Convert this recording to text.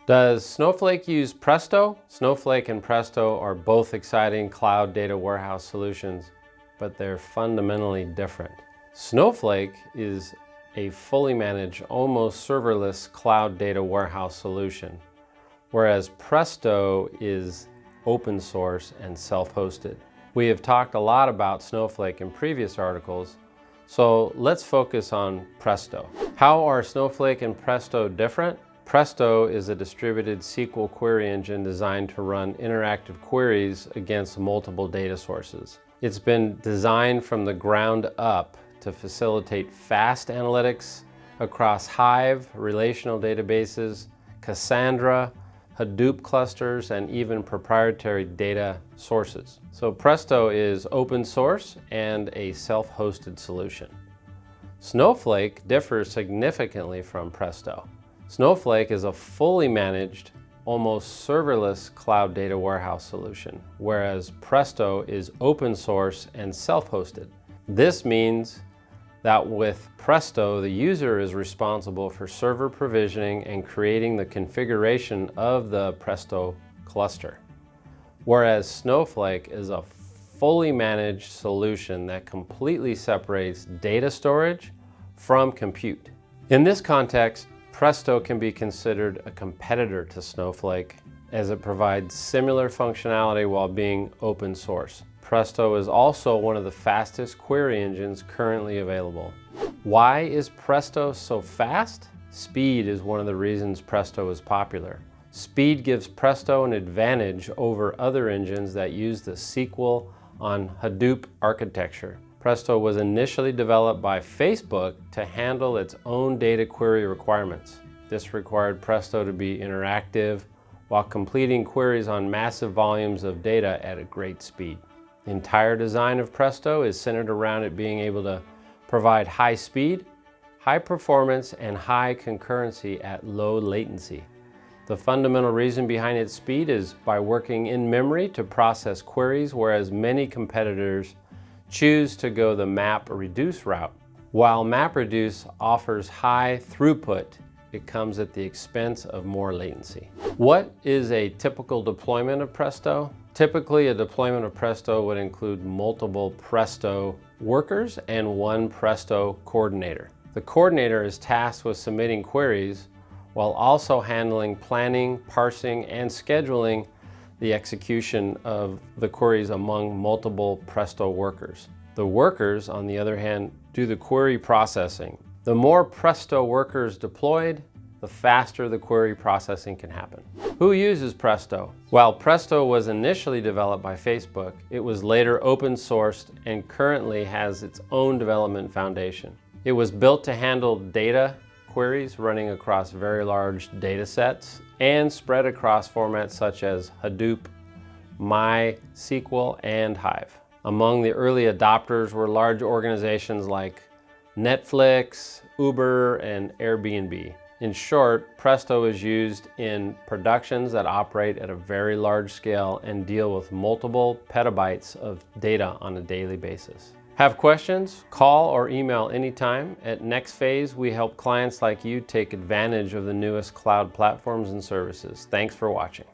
Does Snowflake use Presto? Snowflake and Presto are both exciting cloud data warehouse solutions, but they're fundamentally different. Snowflake is a fully managed, almost serverless cloud data warehouse solution, whereas Presto is open source and self-hosted. We have talked a lot about Snowflake in previous articles, so let's focus on Presto. How are Snowflake and Presto different? Presto is a distributed SQL query engine designed to run interactive queries against multiple data sources. It's been designed from the ground up to facilitate fast analytics across Hive, relational databases, Cassandra, Hadoop clusters, and even proprietary data sources. So Presto is open source and a self-hosted solution. Snowflake differs significantly from Presto. Snowflake is a fully managed, almost serverless cloud data warehouse solution, whereas Presto is open source and self-hosted. This means that with Presto, the user is responsible for server provisioning and creating the configuration of the Presto cluster, whereas Snowflake is a fully managed solution that completely separates data storage from compute. In this context, Presto can be considered a competitor to Snowflake as it provides similar functionality while being open source. Presto is also one of the fastest query engines currently available. Why is Presto so fast? Speed is one of the reasons Presto is popular. Speed gives Presto an advantage over other engines that use the SQL on Hadoop architecture. Presto was initially developed by Facebook to handle its own data query requirements. This required Presto to be interactive while completing queries on massive volumes of data at a great speed. The entire design of Presto is centered around it being able to provide high speed, high performance, and high concurrency at low latency. The fundamental reason behind its speed is by working in memory to process queries, whereas many competitors choose to go the MapReduce route. While MapReduce offers high throughput, it comes at the expense of more latency. What is a typical deployment of Presto? Typically, a deployment of Presto would include multiple Presto workers and one Presto coordinator. The coordinator is tasked with submitting queries while also handling planning, parsing, and scheduling the execution of the queries among multiple Presto workers. The workers, on the other hand, do the query processing. The more Presto workers deployed, the faster the query processing can happen. Who uses Presto? While Presto was initially developed by Facebook, it was later open sourced and currently has its own development foundation. It was built to handle data queries running across very large data sets and spread across formats such as Hadoop, MySQL, and Hive. Among the early adopters were large organizations like Netflix, Uber, and Airbnb. In short, Presto is used in productions that operate at a very large scale and deal with multiple petabytes of data on a daily basis. Have questions? Call or email anytime. At NextPhase, we help clients like you take advantage of the newest cloud platforms and services. Thanks for watching.